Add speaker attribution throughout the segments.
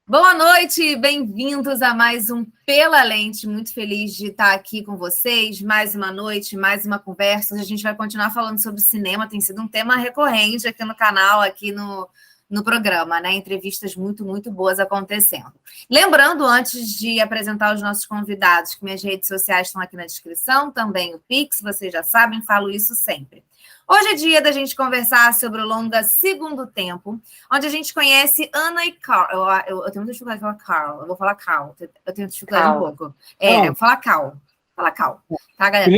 Speaker 1: Boa noite, bem-vindos a mais um Pela Lente. Muito feliz de estar aqui com vocês. Mais uma noite, mais uma conversa. A gente vai continuar falando sobre cinema, tem sido um tema recorrente aqui no canal, aqui no programa, né? Entrevistas muito boas acontecendo. Lembrando, antes de apresentar os nossos convidados, que minhas redes sociais estão aqui na descrição, também o Pix, vocês já sabem, falo isso sempre. Hoje é dia da gente conversar sobre o longa Segundo Tempo, onde a gente conhece Ana e Carl. Eu tenho muita dificuldade de falar Carl, eu vou falar Carl, eu tenho dificuldade um pouco. Eu vou falar Carl. Fala Cal, tá, galera?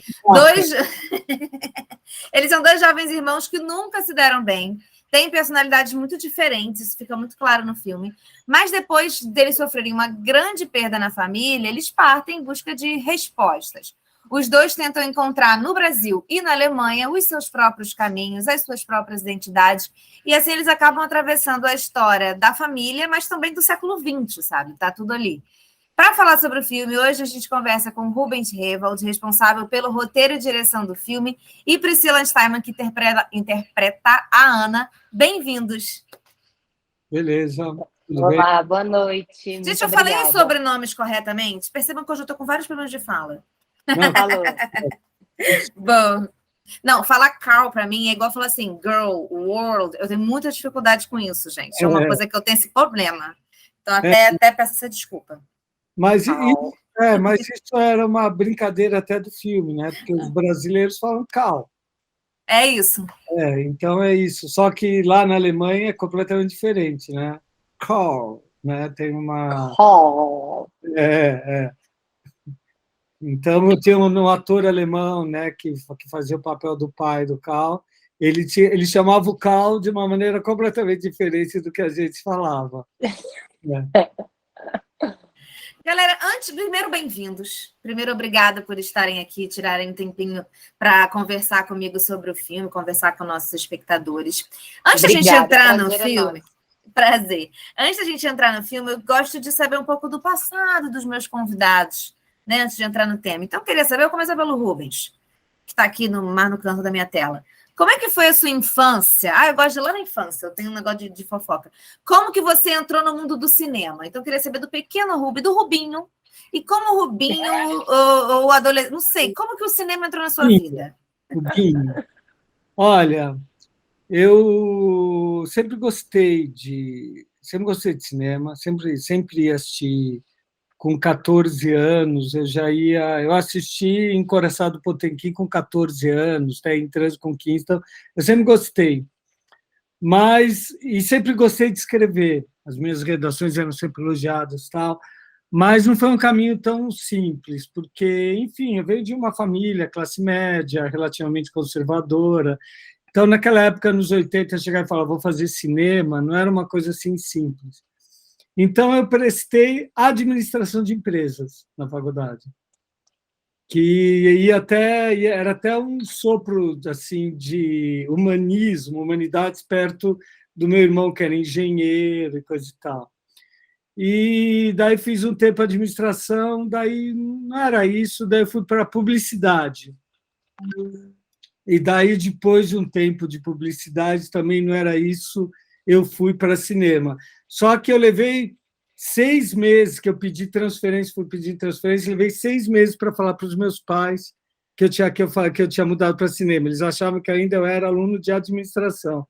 Speaker 1: Eles são dois jovens irmãos que nunca se deram bem, têm personalidades muito diferentes, isso fica muito claro no filme, mas depois deles sofrerem uma grande perda na família, eles partem em busca de respostas. Os dois tentam encontrar no Brasil e na Alemanha os seus próprios caminhos, as suas próprias identidades, e assim eles acabam atravessando a história da família, mas também do século XX, sabe? Tá tudo ali. Para falar sobre o filme, hoje a gente conversa com Rubens Rewald, responsável pelo roteiro e direção do filme, e Priscila Steinmann, que interpreta a Ana. Bem-vindos.
Speaker 2: Beleza.
Speaker 3: Olá, boa noite.
Speaker 1: Gente, eu falei os sobrenomes corretamente? Percebam que hoje eu estou com vários problemas de fala.
Speaker 3: Não, falou.
Speaker 1: Bom, não, falar Carl para mim é igual falar assim, girl, world. Eu tenho muita dificuldade com isso, gente. É uma coisa que eu tenho esse problema. Então, até peço essa desculpa.
Speaker 2: Mas isso era uma brincadeira até do filme, né? Porque os brasileiros falam Carl.
Speaker 1: É isso.
Speaker 2: Então é isso. Só que lá na Alemanha é completamente diferente, né? Carl, né? Tem uma...
Speaker 3: Carl.
Speaker 2: Então, eu tinha um ator alemão, né, que fazia o papel do pai do Carl. Ele chamava o Carl de uma maneira completamente diferente do que a gente falava.
Speaker 1: Galera, primeiro, bem-vindos. Primeiro, obrigada por estarem aqui, tirarem um tempinho para conversar comigo sobre o filme, conversar com nossos espectadores. Antes da gente entrar no filme... Prazer. Antes da gente entrar no filme, eu gosto de saber um pouco do passado dos meus convidados, né, antes de entrar no tema. Então, eu queria saber, eu começo pelo Rubens, que está aqui no canto da minha tela. Como é que foi a sua infância? Eu gosto de ir lá na infância, eu tenho um negócio de fofoca. Como que você entrou no mundo do cinema? Então, eu queria saber do pequeno Rubens, do Rubinho, e como o Rubinho, o adolescente, não sei, como que o cinema entrou na sua vida?
Speaker 2: Rubinho. Olha, eu sempre gostei de cinema, sempre ia assistir. Com 14 anos, eu assisti Encoraçado Potemkin com 14 anos, Em Trânsito com 15, então eu sempre gostei. E sempre gostei de escrever, as minhas redações eram sempre elogiadas, mas não foi um caminho tão simples, porque, enfim, eu venho de uma família, classe média, relativamente conservadora, então, naquela época, nos 80, chegar e falar, vou fazer cinema, não era uma coisa assim simples. Então, eu prestei administração de empresas na faculdade, que era até um sopro assim, de humanidades, perto do meu irmão, que era engenheiro e coisa e tal. E daí fiz um tempo de administração, daí não era isso, daí eu fui para publicidade. E daí, depois de um tempo de publicidade, também não era isso, eu fui para cinema. Só que eu levei 6 meses que eu pedi transferência, levei 6 meses para falar para os meus pais que eu tinha mudado para cinema. Eles achavam que ainda eu era aluno de administração.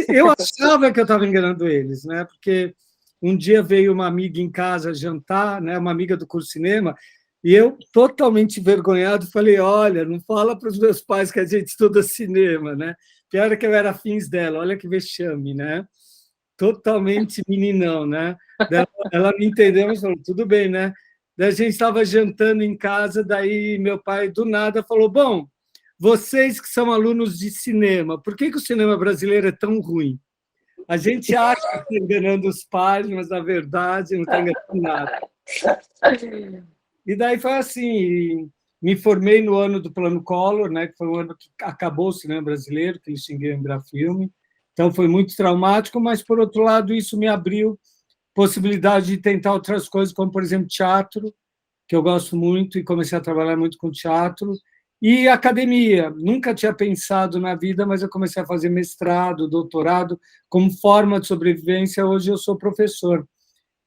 Speaker 2: Eu achava que eu estava enganando eles, né? Porque um dia veio uma amiga em casa jantar, né? Uma amiga do curso de cinema, e eu, totalmente envergonhado, falei, olha, não fala para os meus pais que a gente estuda cinema, né? Pior é que eu era afins dela, olha que vexame, né? Totalmente meninão, né? Ela me entendeu, mas falou, tudo bem, né? Daí a gente estava jantando em casa, daí meu pai, do nada, falou, bom, vocês que são alunos de cinema, por que o cinema brasileiro é tão ruim? A gente acha que está enganando os pais, mas, na verdade, não está enganando nada. E daí foi assim, me formei no ano do Plano Collor, né, que foi o ano que acabou o cinema brasileiro, que eles tinham que lembrar filme. Então, foi muito traumático, mas, por outro lado, isso me abriu possibilidade de tentar outras coisas, como, por exemplo, teatro, que eu gosto muito, e comecei a trabalhar muito com teatro, e academia. Nunca tinha pensado na vida, mas eu comecei a fazer mestrado, doutorado, como forma de sobrevivência. Hoje eu sou professor.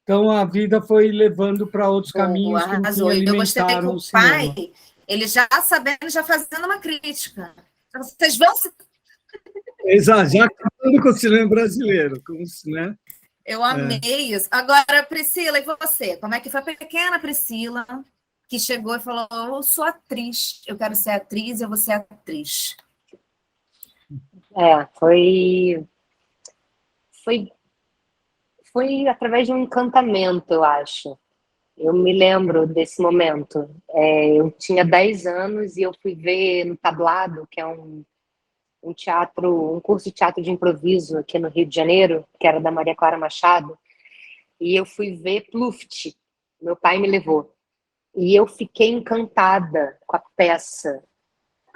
Speaker 2: Então a vida foi levando para outros caminhos que, enfim,
Speaker 1: arrasou. Eu gostei que
Speaker 2: alimentaram o
Speaker 1: o pai,
Speaker 2: cinema.
Speaker 1: ele já sabendo, já fazendo uma crítica. Vocês vão se...
Speaker 2: Exato, já acabando com o cinema brasileiro, né?
Speaker 1: Eu amei isso. Agora, Priscila, e você? Como é que foi a pequena Priscila que chegou e falou: eu sou atriz, eu quero ser atriz, eu vou ser atriz?
Speaker 3: Foi através de um encantamento, eu acho. Eu me lembro desse momento. Eu tinha 10 anos e eu fui ver no Tablado, que é um teatro, um curso de teatro de improviso aqui no Rio de Janeiro, que era da Maria Clara Machado, e eu fui ver Pluft. Meu pai me levou. E eu fiquei encantada com a peça,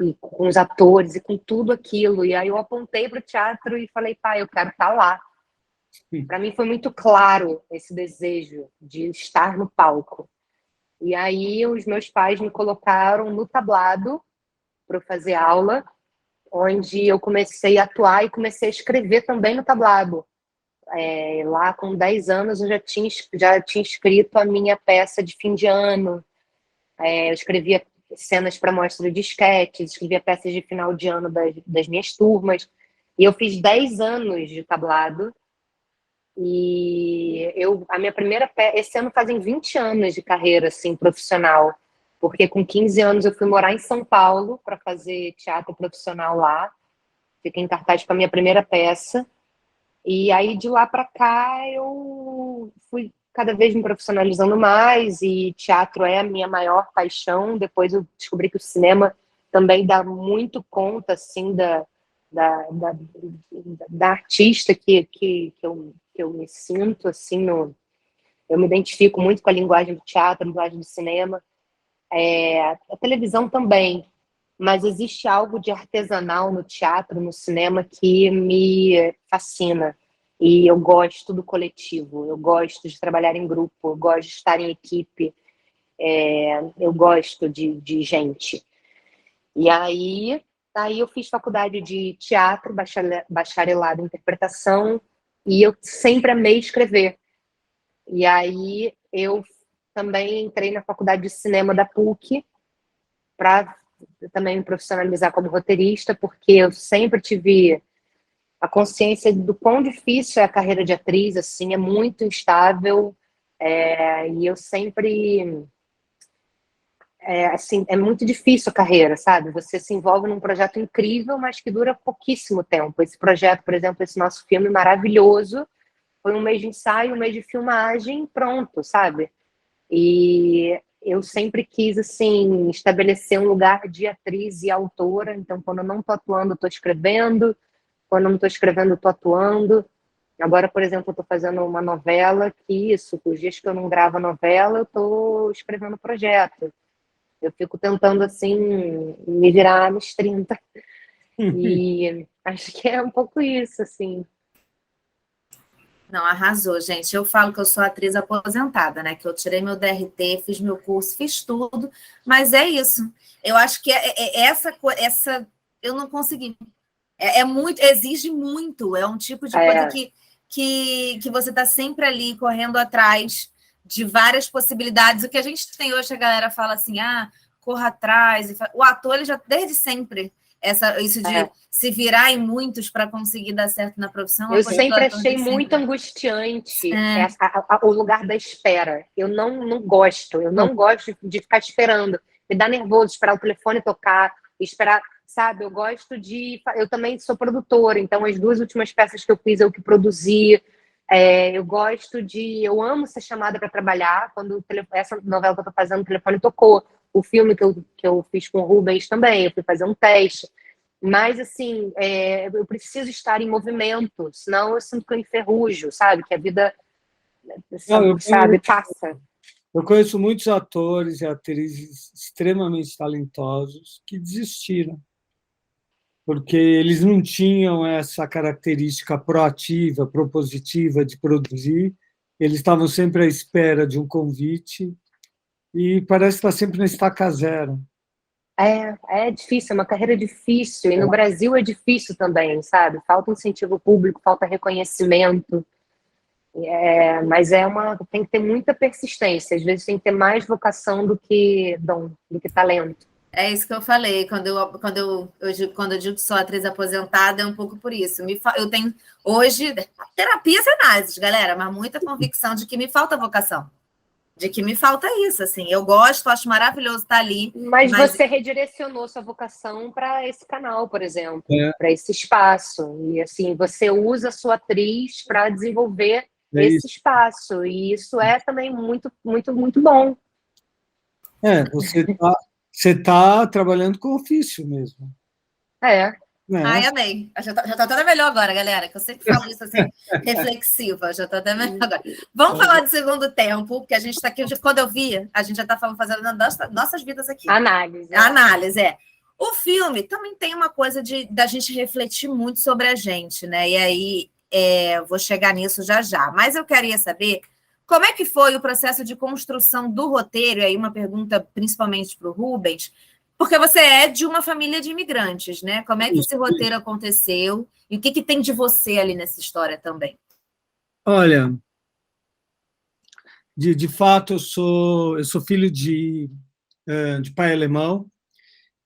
Speaker 3: e com os atores, e com tudo aquilo. E aí eu apontei para o teatro e falei, pai, eu quero estar lá. Para mim foi muito claro esse desejo de estar no palco. E aí os meus pais me colocaram no Tablado para fazer aula, onde eu comecei a atuar e comecei a escrever também no Tablado. Lá com 10 anos eu já tinha escrito a minha peça de fim de ano. Eu escrevia cenas para mostra de esquetes, escrevia peças de final de ano das minhas turmas. E eu fiz 10 anos de Tablado. E a minha primeira peça, esse ano fazem 20 anos de carreira assim, profissional, porque com 15 anos eu fui morar em São Paulo para fazer teatro profissional lá, fiquei em cartaz com a minha primeira peça, e aí de lá para cá eu fui cada vez me profissionalizando mais, e teatro é a minha maior paixão. Depois eu descobri que o cinema também dá muito conta assim, da artista que eu me sinto, assim, eu me identifico muito com a linguagem do teatro, a linguagem do cinema. A televisão também, mas existe algo de artesanal no teatro, no cinema, que me fascina. E eu gosto do coletivo, eu gosto de trabalhar em grupo, eu gosto de estar em equipe, eu gosto de gente. E aí eu fiz faculdade de teatro, bacharelado em interpretação, e eu sempre amei escrever. E aí eu também entrei na faculdade de cinema da PUC para também me profissionalizar como roteirista, porque eu sempre tive a consciência do quão difícil é a carreira de atriz, assim, é muito instável, e eu sempre... assim, é muito difícil a carreira, sabe? Você se envolve num projeto incrível, mas que dura pouquíssimo tempo. Esse projeto, por exemplo, esse nosso filme maravilhoso, foi um mês de ensaio, um mês de filmagem, pronto, sabe? E eu sempre quis, assim, estabelecer um lugar de atriz e autora. Então, quando eu não estou atuando, eu estou escrevendo. Quando eu não estou escrevendo, eu estou atuando. Agora, por exemplo, eu estou fazendo uma novela que os dias que eu não gravo a novela, eu estou escrevendo projeto. Eu fico tentando, assim, me virar nos 30. E acho que é um pouco isso, assim.
Speaker 1: Não, arrasou, gente. Eu falo que eu sou atriz aposentada, né? Que eu tirei meu DRT, fiz meu curso, fiz tudo, mas é isso. Eu acho que essa eu não consegui. Muito, exige muito, é um tipo de coisa que você está sempre ali correndo atrás de várias possibilidades. O que a gente tem hoje, a galera fala assim, corra atrás. O ator, ele já desde sempre, isso de se virar em muitos para conseguir dar certo na profissão.
Speaker 3: Eu sempre achei muito angustiante o lugar da espera. Eu não gosto de ficar esperando. Me dá nervoso esperar o telefone tocar, esperar, sabe? Eu também sou produtora, então as 2 últimas peças que eu fiz eu que produzi. Eu amo ser chamada para trabalhar. Quando essa novela que eu estou fazendo, o telefone tocou. O filme que eu fiz com o Rubens também, eu fui fazer um teste. Mas, assim, eu preciso estar em movimento, senão eu sinto que eu enferrujo, sabe? Que a vida, passa.
Speaker 2: Eu conheço muitos atores e atrizes extremamente talentosos que desistiram, porque eles não tinham essa característica proativa, propositiva de produzir, eles estavam sempre à espera de um convite e parece estar sempre na estaca zero.
Speaker 3: É difícil, é uma carreira difícil, e no Brasil é difícil também, sabe? Falta incentivo público, falta reconhecimento. Mas tem que ter muita persistência. Às vezes tem que ter mais vocação do que dom, do que talento.
Speaker 1: É isso que eu falei, quando eu digo que sou atriz aposentada, é um pouco por isso. Eu tenho hoje terapias e análises, galera, mas muita convicção de que me falta vocação, de que me falta isso, assim. Eu gosto, acho maravilhoso estar ali.
Speaker 3: Mas você redirecionou sua vocação para esse canal, por exemplo, para esse espaço. E assim, você usa a sua atriz para desenvolver esse espaço. E isso é também muito, muito, muito bom.
Speaker 2: Você está trabalhando com ofício mesmo.
Speaker 1: Ai, amei. Já estou até melhor agora, galera, que eu sempre falo isso assim, reflexiva, já estou até melhor agora. Vamos falar de segundo tempo, porque a gente está aqui, quando eu vi, a gente já está fazendo nossas vidas aqui. Análise, O filme também tem uma coisa da gente refletir muito sobre a gente, né? E aí, vou chegar nisso já. Mas eu queria saber como é que foi o processo de construção do roteiro, e aí uma pergunta principalmente para o Rubens, porque você é de uma família de imigrantes, né? Como é que esse roteiro aconteceu? E o que tem de você ali nessa história também?
Speaker 2: Olha, de fato, eu sou filho de pai alemão,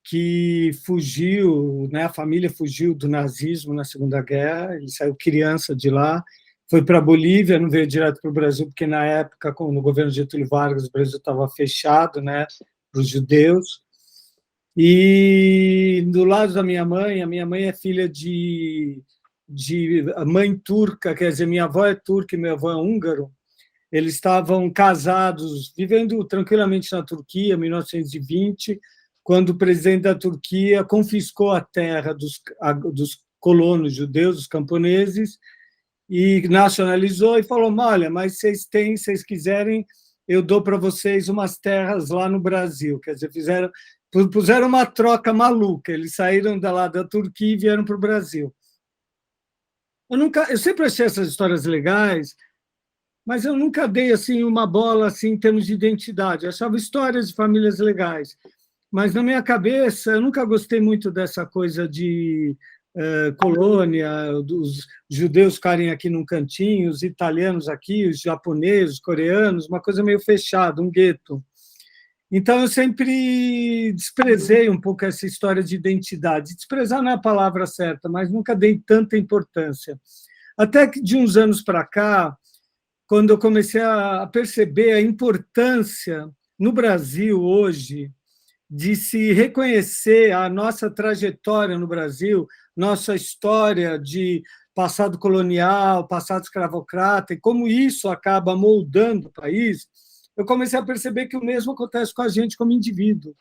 Speaker 2: que fugiu, né? A família fugiu do nazismo na Segunda Guerra, ele saiu criança de lá, foi para a Bolívia, não veio direto para o Brasil, porque na época, no governo de Getúlio Vargas, o Brasil estava fechado, né, para os judeus. E do lado da minha mãe, a minha mãe é filha de mãe turca, quer dizer, minha avó é turca e meu avô é húngaro. Eles estavam casados, vivendo tranquilamente na Turquia, em 1920, quando o presidente da Turquia confiscou a terra dos colonos judeus, dos camponeses, e nacionalizou e falou: olha, mas vocês quiserem, eu dou para vocês umas terras lá no Brasil. Quer dizer, puseram uma troca maluca, eles saíram lá da Turquia e vieram para o Brasil. Eu sempre achei essas histórias legais, mas eu nunca dei assim uma bola assim em termos de identidade. Eu achava histórias de famílias legais, mas na minha cabeça eu nunca gostei muito dessa coisa de colônia, dos judeus ficarem aqui num cantinho, os italianos aqui, os japoneses, os coreanos, uma coisa meio fechada, um gueto. Então, eu sempre desprezei um pouco essa história de identidade. Desprezar não é a palavra certa, mas nunca dei tanta importância. Até que, de uns anos para cá, quando eu comecei a perceber a importância, no Brasil, hoje, de se reconhecer a nossa trajetória no Brasil, nossa história de passado colonial, passado escravocrata, e como isso acaba moldando o país, eu comecei a perceber que o mesmo acontece com a gente como indivíduo.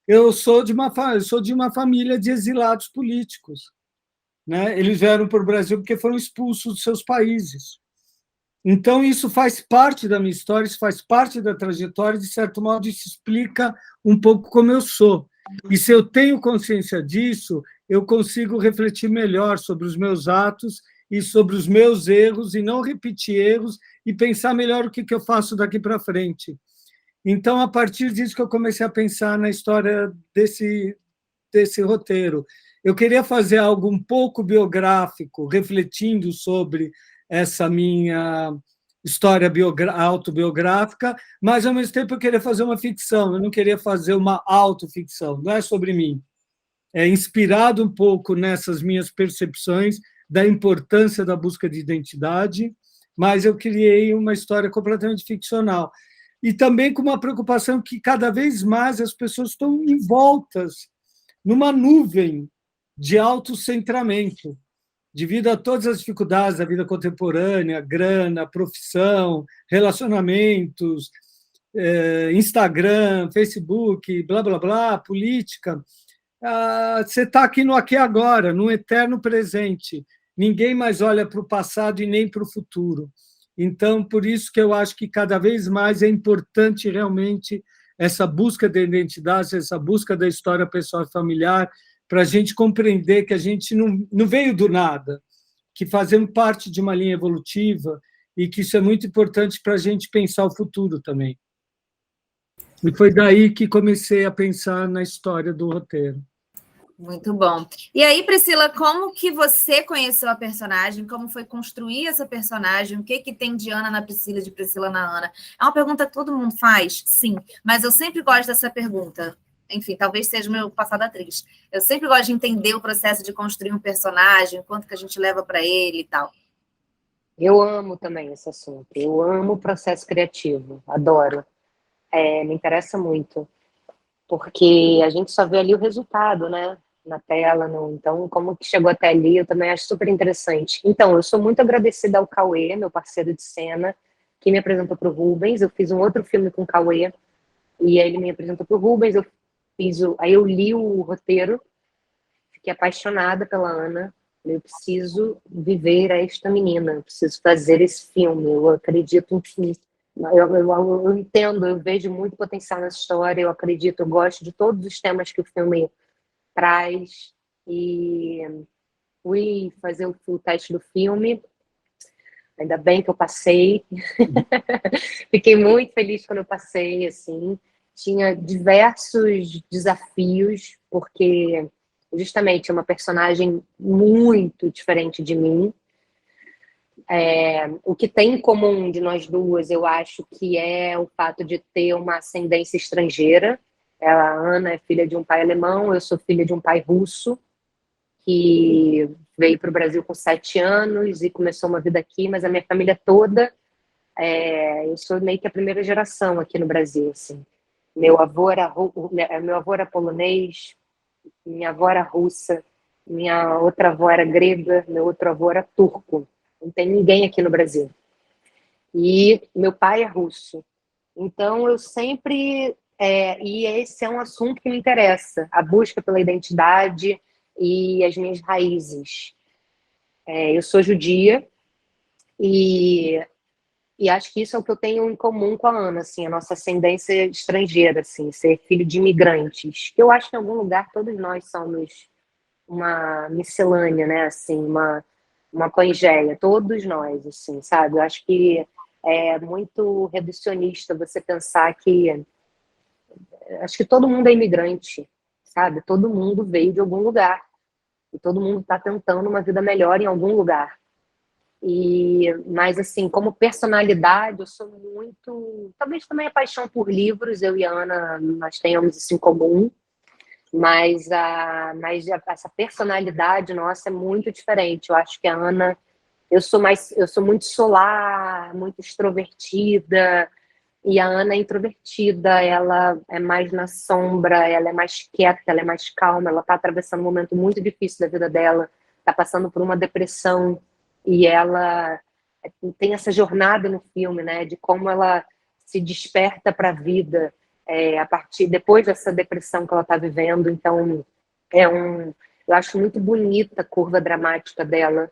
Speaker 2: Eu sou de uma família de exilados políticos, né? Eles vieram para o Brasil porque foram expulsos dos seus países. Então, isso faz parte da minha história, isso faz parte da trajetória, de certo modo, isso explica um pouco como eu sou. E se eu tenho consciência disso, eu consigo refletir melhor sobre os meus atos e sobre os meus erros, e não repetir erros, e pensar melhor o que eu faço daqui para frente. Então, a partir disso que eu comecei a pensar na história desse roteiro. Eu queria fazer algo um pouco biográfico, refletindo sobre essa minha história autobiográfica, mas, ao mesmo tempo, eu queria fazer uma ficção, eu não queria fazer uma autoficção, não é sobre mim. É inspirado um pouco nessas minhas percepções da importância da busca de identidade, mas eu criei uma história completamente ficcional. E também com uma preocupação que, cada vez mais, as pessoas estão envoltas numa nuvem de autocentramento, devido a todas as dificuldades da vida contemporânea, grana, profissão, relacionamentos, Instagram, Facebook, blá, blá, blá, política. Você está aqui no aqui e agora, no eterno presente. Ninguém mais olha para o passado e nem para o futuro. Então, por isso que eu acho que cada vez mais é importante realmente essa busca da identidade, essa busca da história pessoal e familiar, para a gente compreender que a gente não veio do nada, que fazemos parte de uma linha evolutiva e que isso é muito importante para a gente pensar o futuro também. E foi daí que comecei a pensar na história do roteiro.
Speaker 1: Muito bom. E aí, Priscila, como que você conheceu a personagem? Como foi construir essa personagem? O que que tem de Ana na Priscila, de Priscila na Ana? É uma pergunta que todo mundo faz, sim, mas eu sempre gosto dessa pergunta. Enfim, talvez seja o meu passado atriz. Eu sempre gosto de entender o processo de construir um personagem, quanto que a gente leva para ele e tal.
Speaker 3: Eu amo também esse assunto. Eu amo o processo criativo, adoro. Me interessa muito, porque a gente só vê ali o resultado, né? Na tela, então como que chegou até ali, eu também acho super interessante. Então, eu sou muito agradecida ao Cauê, meu parceiro de cena, que me apresentou para o Rubens. Eu fiz um outro filme com o Cauê, e aí ele me apresentou para o Rubens, aí eu li o roteiro, fiquei apaixonada pela Ana. Eu preciso viver esta menina, eu preciso fazer esse filme, eu acredito em eu entendo, eu vejo muito potencial nessa história, eu acredito, eu gosto de todos os temas que o filme traz, e fui fazer o teste do filme, ainda bem que eu passei, fiquei muito feliz quando eu passei, assim, tinha diversos desafios, porque justamente é uma personagem muito diferente de mim. O que tem em comum de nós duas, eu acho que é o fato de ter uma ascendência estrangeira. A Ana é filha de um pai alemão, eu sou filha de um pai russo, que veio para o Brasil com 7 anos e começou uma vida aqui, mas a minha família toda, eu sou meio que a primeira geração aqui no Brasil. Assim. Meu avô era polonês, minha avó era russa, minha outra avó era grega, meu outro avô era turco. Não tem ninguém aqui no Brasil. E meu pai é russo. Então, eu sempre... e esse é um assunto que me interessa, a busca pela identidade e as minhas raízes. Eu sou judia e acho que isso é o que eu tenho em comum com a Ana, assim, a nossa ascendência estrangeira, assim, ser filho de imigrantes. Que eu acho que em algum lugar todos nós somos uma miscelânea, né? Assim, uma pangeia, todos nós, assim, sabe? Eu acho que é muito reducionista você pensar que... Acho que todo mundo é imigrante, sabe? Todo mundo veio de algum lugar. E todo mundo está tentando uma vida melhor em algum lugar. Mas, assim, como personalidade, eu sou muito... Talvez também a paixão por livros, eu e a Ana, nós tenhamos isso em comum. Mas essa personalidade nossa é muito diferente. Eu acho que a Ana, eu sou muito solar, muito extrovertida, e a Ana é introvertida, ela é mais na sombra, ela é mais quieta, ela é mais calma, ela está atravessando um momento muito difícil da vida dela, está passando por uma depressão, e ela tem essa jornada no filme, né, de como ela se desperta para a vida, depois dessa depressão que ela está vivendo. Então, eu acho muito bonita a curva dramática dela.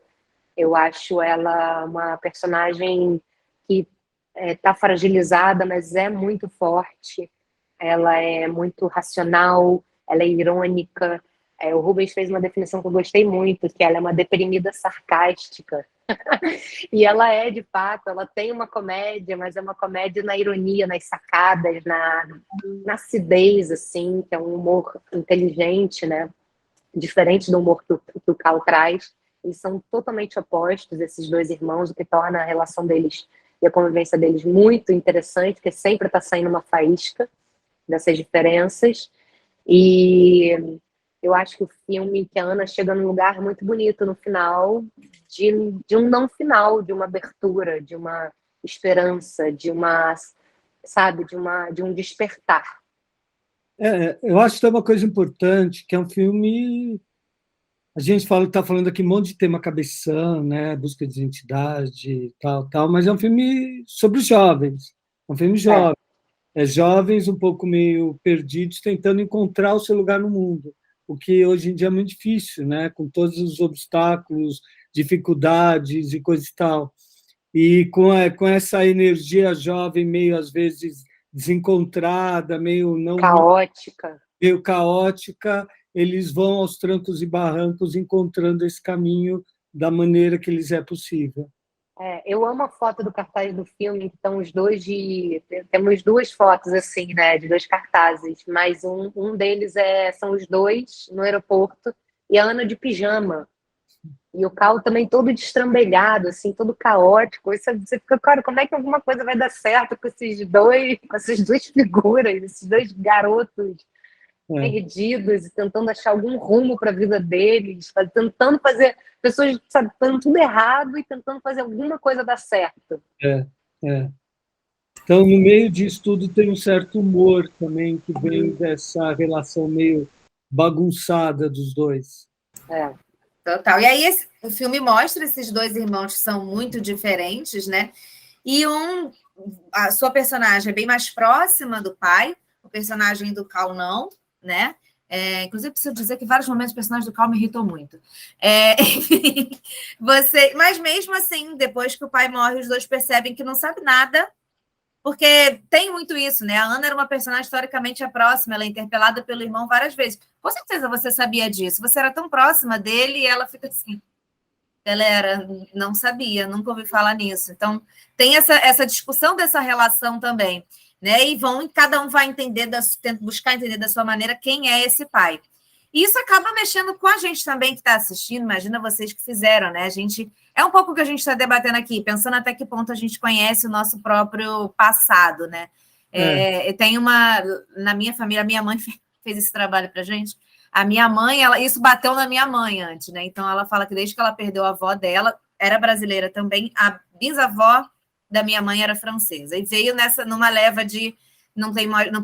Speaker 3: Eu acho ela uma personagem que está fragilizada, mas é muito forte. Ela é muito racional, ela é irônica. O Rubens fez uma definição que eu gostei muito, que ela é uma deprimida sarcástica. E ela é, de fato, ela tem uma comédia, mas é uma comédia na ironia, nas sacadas, na acidez, assim, que é um humor inteligente, né? Diferente do humor que o Cal traz. Eles são totalmente opostos, esses dois irmãos, o que torna a relação deles e a convivência deles muito interessante, porque sempre está saindo uma faísca dessas diferenças. E eu acho que o filme, que a Ana chega num lugar muito bonito no final, de um não final, de uma abertura, de uma esperança, sabe, de um despertar.
Speaker 2: Eu acho que tem uma coisa importante, que é um filme... A gente está falando aqui um monte de tema cabeção, né? Busca de identidade, tal, mas é um filme sobre os jovens. É um filme jovem. Jovens um pouco meio perdidos, tentando encontrar o seu lugar no mundo, o que hoje em dia é muito difícil, né? Com todos os obstáculos, dificuldades e coisa e tal. E com essa energia jovem meio, às vezes, desencontrada, meio caótica, eles vão aos trancos e barrancos encontrando esse caminho da maneira que lhes é possível.
Speaker 3: Eu amo a foto do cartaz do filme, que estão os dois Temos duas fotos, assim, né, de dois cartazes, mas um deles são os dois no aeroporto e a Ana de pijama. E o carro também todo destrambelhado, assim, todo caótico. E você fica, cara, como é que alguma coisa vai dar certo com com essas duas figuras, esses dois garotos perdidos e tentando achar algum rumo para a vida deles, tentando fazer pessoas, sabe, fazendo tudo errado e tentando fazer alguma coisa dar certo.
Speaker 2: Então, no meio disso tudo, tem um certo humor também que vem dessa relação meio bagunçada dos dois.
Speaker 1: Total. E aí o filme mostra esses dois irmãos que são muito diferentes, né? E a sua personagem é bem mais próxima do pai, o personagem do Cal não, né? Inclusive, preciso dizer que vários momentos o personagem do Cal me irritou muito. Enfim, mas mesmo assim, depois que o pai morre, os dois percebem que não sabe nada, porque tem muito isso, né? A Ana era uma personagem historicamente próxima, ela é interpelada pelo irmão várias vezes. Com certeza você sabia disso, você era tão próxima dele e ela fica assim. Galera, não sabia, nunca ouvi falar nisso. Então, tem essa discussão dessa relação também, né? E cada um vai buscar entender da sua maneira quem é esse pai. E isso acaba mexendo com a gente também que está assistindo, imagina vocês que fizeram, né? É um pouco o que a gente está debatendo aqui, pensando até que ponto a gente conhece o nosso próprio passado, né? Tem na minha família, a minha mãe fez esse trabalho para a gente. A minha mãe, isso bateu na minha mãe antes, né? Então ela fala que desde que ela perdeu a avó dela, era brasileira também, a bisavó da minha mãe era francesa. E veio numa leva de não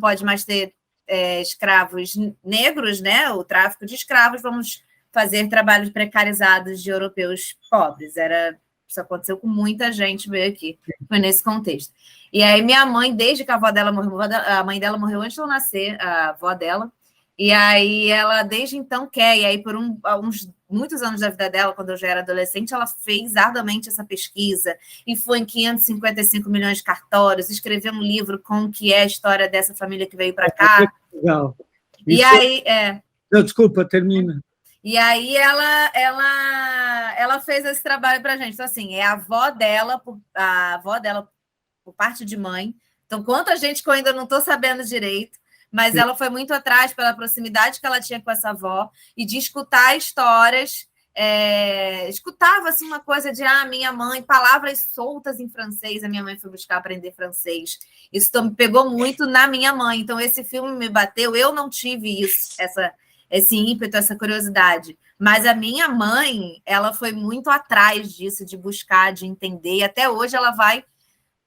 Speaker 1: pode mais ter escravos negros, né? O tráfico de escravos, vamos fazer trabalhos precarizados de europeus pobres. Isso aconteceu com muita gente, veio aqui, foi nesse contexto. E aí minha mãe, desde que a avó dela morreu, a mãe dela morreu antes de eu nascer, a avó dela, e aí ela desde então quer, e aí por muitos anos da vida dela, quando eu já era adolescente, ela fez arduamente essa pesquisa, e foi em 555 milhões de cartórios, escreveu um livro com o que é a história dessa família que veio para cá.
Speaker 2: Legal.
Speaker 1: E aí...
Speaker 2: Não, desculpa, termina.
Speaker 1: E aí ela fez esse trabalho para a gente. Então, assim, é a avó dela por parte de mãe. Então, quanta gente que eu ainda não estou sabendo direito, mas ela foi muito atrás pela proximidade que ela tinha com essa avó e de escutar histórias. Escutava assim, uma coisa de minha mãe, palavras soltas em francês. A minha mãe foi buscar aprender francês. Isso me pegou muito na minha mãe. Então, esse filme me bateu. Eu não tive esse ímpeto, essa curiosidade. Mas a minha mãe, ela foi muito atrás disso, de buscar, de entender. E até hoje ela vai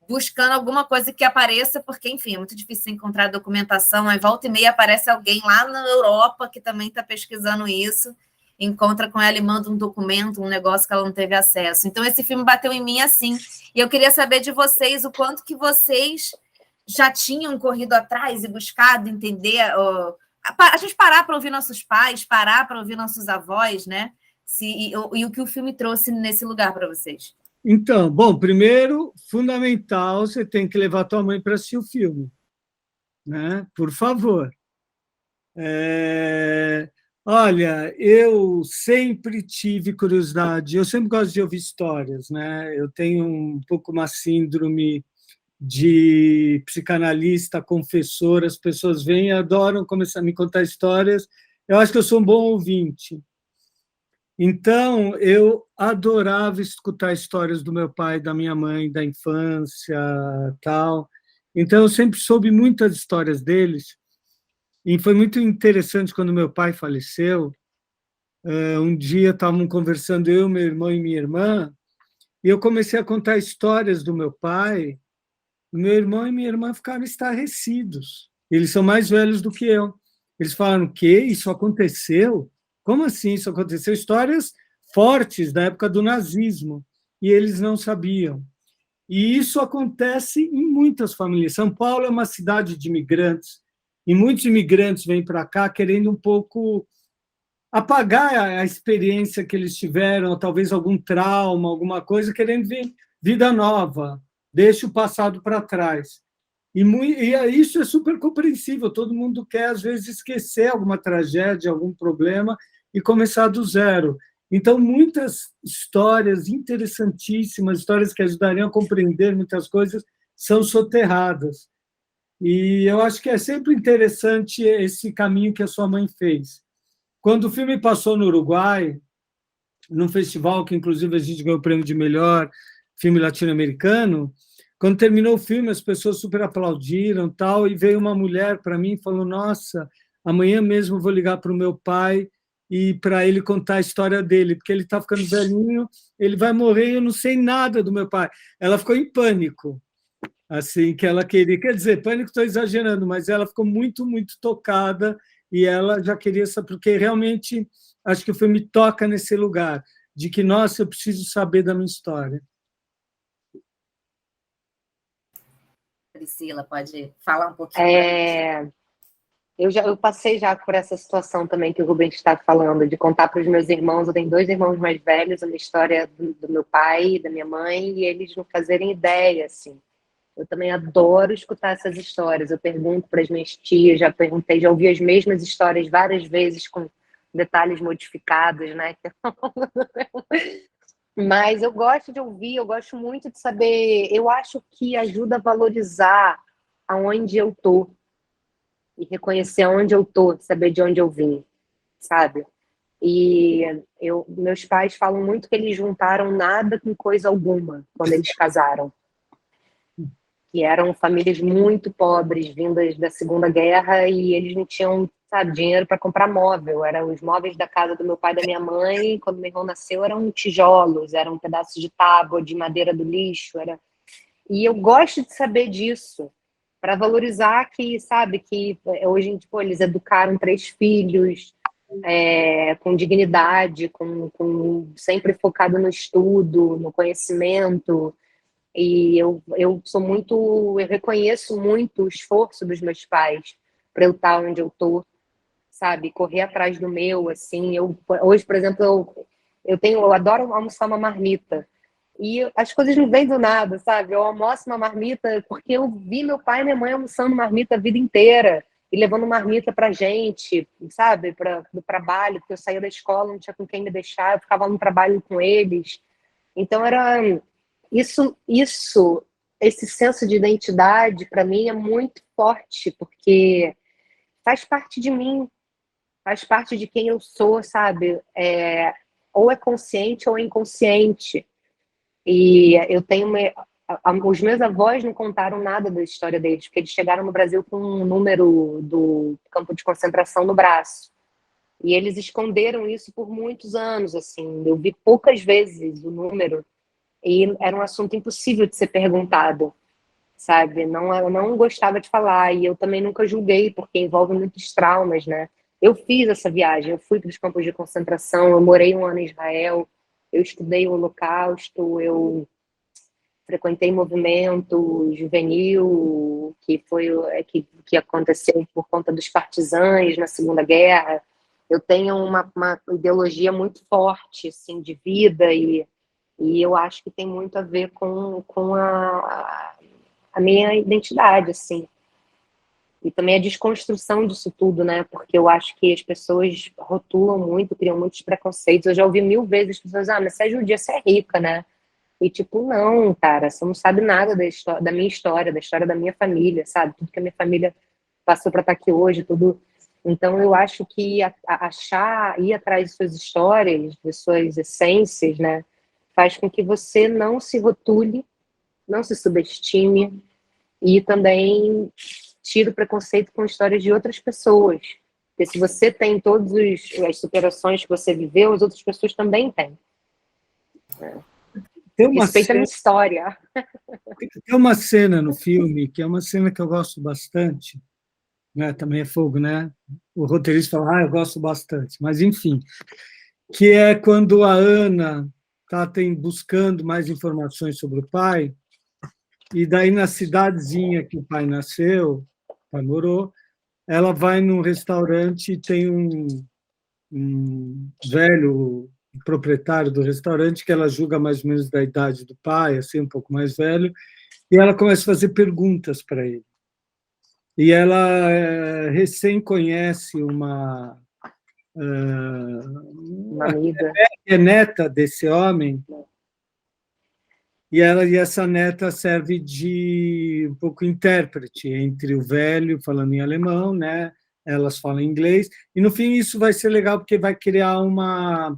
Speaker 1: buscando alguma coisa que apareça, porque, enfim, é muito difícil encontrar documentação. Aí volta e meia aparece alguém lá na Europa que também está pesquisando isso, encontra com ela e manda um documento, um negócio que ela não teve acesso. Então, esse filme bateu em mim assim. E eu queria saber de vocês o quanto que vocês já tinham corrido atrás e buscado entender... a gente parar para ouvir nossos pais, parar para ouvir nossos avós, né? E o que o filme trouxe nesse lugar para vocês.
Speaker 2: Então, bom, primeiro, fundamental, você tem que levar tua mãe para assistir o filme, né? Por favor. Olha, eu sempre tive curiosidade, eu sempre gosto de ouvir histórias, né? Eu tenho um pouco uma síndrome de psicanalista, confessor, as pessoas vêm e adoram começar a me contar histórias. Eu acho que eu sou um bom ouvinte. Então, eu adorava escutar histórias do meu pai, da minha mãe, da infância, tal. Então, eu sempre soube muitas histórias deles. E foi muito interessante quando meu pai faleceu. Um dia estavam conversando eu, meu irmão e minha irmã, e eu comecei a contar histórias do meu pai. Meu irmão e minha irmã ficaram estarrecidos. Eles são mais velhos do que eu. Eles falaram: o quê? Isso aconteceu? Como assim isso aconteceu? Histórias fortes da época do nazismo, e eles não sabiam. E isso acontece em muitas famílias. São Paulo é uma cidade de imigrantes, e muitos imigrantes vêm para cá querendo um pouco apagar a experiência que eles tiveram, ou talvez algum trauma, alguma coisa, querendo ver vida nova. Deixa o passado para trás. E isso é super compreensível. Todo mundo quer, às vezes, esquecer alguma tragédia, algum problema e começar do zero. Então, muitas histórias interessantíssimas, histórias que ajudariam a compreender muitas coisas, são soterradas. E eu acho que é sempre interessante esse caminho que a sua mãe fez. Quando o filme passou no Uruguai, num festival que, inclusive, a gente ganhou o prêmio de melhor filme latino-americano, quando terminou o filme, as pessoas super aplaudiram, tal, e veio uma mulher para mim e falou: nossa, amanhã mesmo eu vou ligar para o meu pai e para ele contar a história dele, porque ele está ficando velhinho, ele vai morrer e eu não sei nada do meu pai. Ela ficou em pânico, assim, que ela queria. Quer dizer, pânico estou exagerando, mas ela ficou muito, muito tocada e ela já queria saber, porque realmente acho que o filme toca nesse lugar, de que, nossa, eu preciso saber da minha história.
Speaker 1: Priscila, pode falar um pouquinho?
Speaker 3: Eu passei já por essa situação também que o Rubens está falando, de contar para os meus irmãos. Eu tenho 2 irmãos mais velhos, uma história do meu pai e da minha mãe, e eles não fazerem ideia, assim. Eu também adoro escutar essas histórias. Eu pergunto para as minhas tias, já perguntei, já ouvi as mesmas histórias várias vezes com detalhes modificados, né? Mas eu gosto de ouvir, eu gosto muito de saber. Eu acho que ajuda a valorizar aonde eu tô e reconhecer aonde eu tô, saber de onde eu vim, sabe? E meus pais falam muito que eles juntaram nada com coisa alguma quando eles casaram, que eram famílias muito pobres, vindas da Segunda Guerra, e eles não tinham, sabe, dinheiro para comprar móvel. Eram os móveis da casa do meu pai e da minha mãe, quando meu irmão nasceu, eram tijolos, eram pedaços de tábua, de madeira do lixo. E eu gosto de saber disso, para valorizar que, sabe, que hoje, tipo, eles educaram 3 filhos, com dignidade, sempre focado no estudo, no conhecimento. E eu reconheço muito o esforço dos meus pais para eu estar onde eu tô, sabe? Correr atrás do meu, assim. Hoje, por exemplo, eu adoro almoçar uma marmita. E as coisas não vêm do nada, sabe? Eu almoço uma marmita porque eu vi meu pai e minha mãe almoçando marmita a vida inteira e levando marmita pra gente, sabe? Do trabalho, porque eu saía da escola, não tinha com quem me deixar, eu ficava no trabalho com eles. Então era esse senso de identidade para mim é muito forte, porque faz parte de mim, faz parte de quem eu sou, sabe? Ou é consciente ou é inconsciente. E eu tenho os meus avós não contaram nada da história deles, porque eles chegaram no Brasil com um número do campo de concentração no braço. E eles esconderam isso por muitos anos, assim. Eu vi poucas vezes o número. E era um assunto impossível de ser perguntado, sabe? Eu não gostava de falar, e eu também nunca julguei, porque envolve muitos traumas, né? Eu fiz essa viagem, eu fui para os campos de concentração, eu morei 1 ano em Israel, eu estudei o Holocausto, eu frequentei movimento juvenil, que aconteceu por conta dos partisãs na Segunda Guerra. Eu tenho uma ideologia muito forte, assim, de vida, e eu acho que tem muito a ver com a minha identidade, assim. E também a desconstrução disso tudo, né? Porque eu acho que as pessoas rotulam muito, criam muitos preconceitos. Eu já ouvi 1000 vezes as pessoas, mas você é judia, você é rica, né? E tipo, não, cara, você não sabe nada da minha história, da história da minha família, sabe? Tudo que a minha família passou para estar aqui hoje, tudo. Então eu acho que ir atrás de suas histórias, de suas essências, né? Faz com que você não se rotule, não se subestime e também tire o preconceito com histórias de outras pessoas. Porque se você tem todas as superações que você viveu, as outras pessoas também têm. Respeita a minha história.
Speaker 2: Tem uma cena no filme, que é uma cena que eu gosto bastante, né? Também é fogo, né? O roteirista fala, eu gosto bastante, mas enfim, que é quando a Ana está buscando mais informações sobre o pai, e daí na cidadezinha que o pai nasceu, o pai morou, ela vai num restaurante e tem um velho proprietário do restaurante que ela julga mais ou menos da idade do pai, assim, um pouco mais velho, e ela começa a fazer perguntas para ele. E ela recém conhece
Speaker 3: Uma amiga.
Speaker 2: É neta desse homem, e essa neta serve de um pouco intérprete entre o velho falando em alemão, né? Elas falam inglês, e no fim isso vai ser legal porque vai criar uma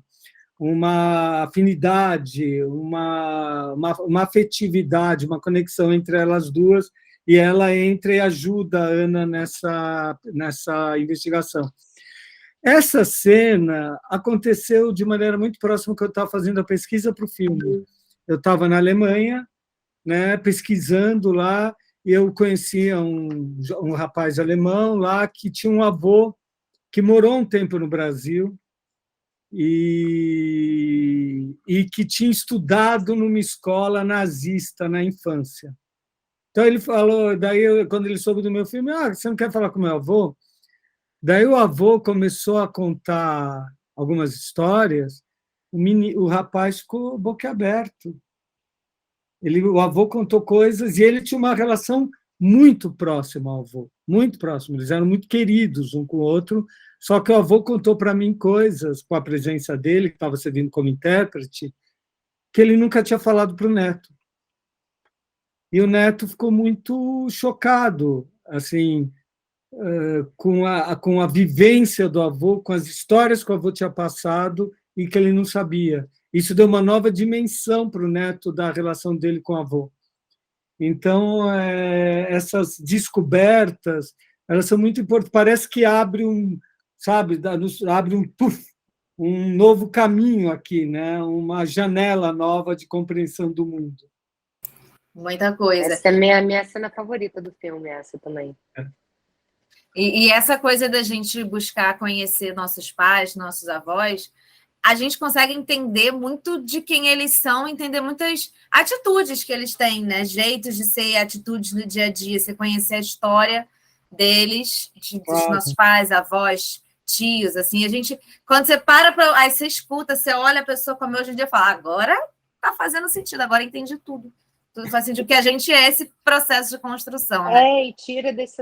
Speaker 2: afinidade, uma afetividade, uma conexão entre elas duas, e ela entra e ajuda a Ana nessa investigação. Essa cena aconteceu de maneira muito próxima que eu estava fazendo a pesquisa para o filme. Eu estava na Alemanha, né, pesquisando lá, e eu conhecia um rapaz alemão lá que tinha um avô que morou um tempo no Brasil e que tinha estudado numa escola nazista na infância. Então ele falou, daí quando ele soube do meu filme, você não quer falar com meu avô? Daí o avô começou a contar algumas histórias, o rapaz ficou boquiaberto. O avô contou coisas e ele tinha uma relação muito próxima ao avô, muito próximo. Eles eram muito queridos um com o outro, só que o avô contou para mim coisas, com a presença dele, que estava servindo como intérprete, que ele nunca tinha falado para o neto. E o neto ficou muito chocado, assim, com a vivência do avô, com as histórias que o avô tinha passado e que ele não sabia. Isso deu uma nova dimensão para o neto da relação dele com o avô. Então, essas descobertas, elas são muito importantes. Parece que abre um novo caminho aqui, né? Uma janela nova de compreensão do mundo.
Speaker 1: Muita coisa.
Speaker 3: Essa é a minha cena favorita do filme, essa também.
Speaker 1: E essa coisa da gente buscar conhecer nossos pais, nossos avós, a gente consegue entender muito de quem eles são, entender muitas atitudes que eles têm, né? Jeitos de ser, atitudes no dia a dia, você conhecer a história deles, dos nossos pais, avós, tios, assim, a gente, quando você aí você escuta, você olha a pessoa como hoje em dia e fala, agora tá fazendo sentido, agora entendi tudo. Tudo faz sentido, porque a gente é esse processo de construção, né?
Speaker 3: E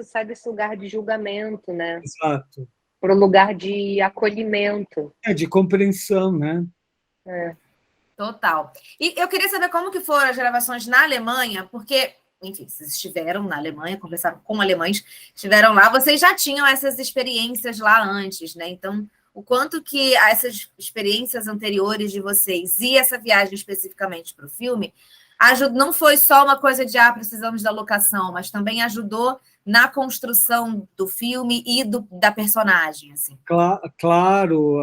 Speaker 3: sai desse lugar de julgamento, né?
Speaker 2: Exato.
Speaker 3: Para o lugar de acolhimento.
Speaker 2: De compreensão, né?
Speaker 1: Total. E eu queria saber como que foram as gravações na Alemanha, porque, enfim, vocês estiveram na Alemanha, conversaram com alemães, estiveram lá, vocês já tinham essas experiências lá antes, né? Então, o quanto que essas experiências anteriores de vocês e essa viagem especificamente para o filme não foi só uma coisa de precisamos da locação, mas também ajudou na construção do filme e da personagem, assim.
Speaker 2: Claro,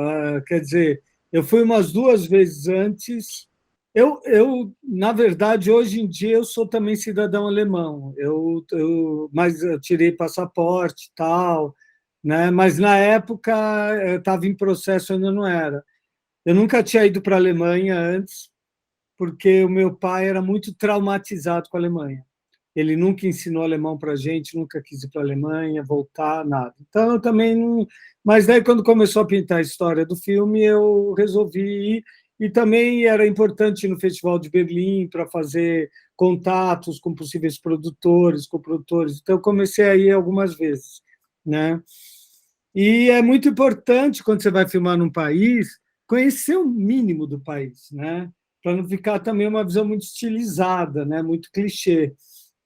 Speaker 2: quer dizer, eu fui umas 2 vezes antes. Na verdade, hoje em dia eu sou também cidadão alemão. Mas eu tirei passaporte e tal, né? Mas na época eu estava em processo, ainda não era. Eu nunca tinha ido para a Alemanha antes, porque o meu pai era muito traumatizado com a Alemanha. Ele nunca ensinou alemão para a gente, nunca quis ir para a Alemanha, voltar, nada. Então, eu também não... Mas daí, quando começou a pintar a história do filme, eu resolvi ir. E também era importante ir no Festival de Berlim para fazer contatos com possíveis produtores, coprodutores. Então, eu comecei a ir algumas vezes, né? E é muito importante, quando você vai filmar num país, conhecer o mínimo do país, né? Para não ficar também uma visão muito estilizada, né? Muito clichê.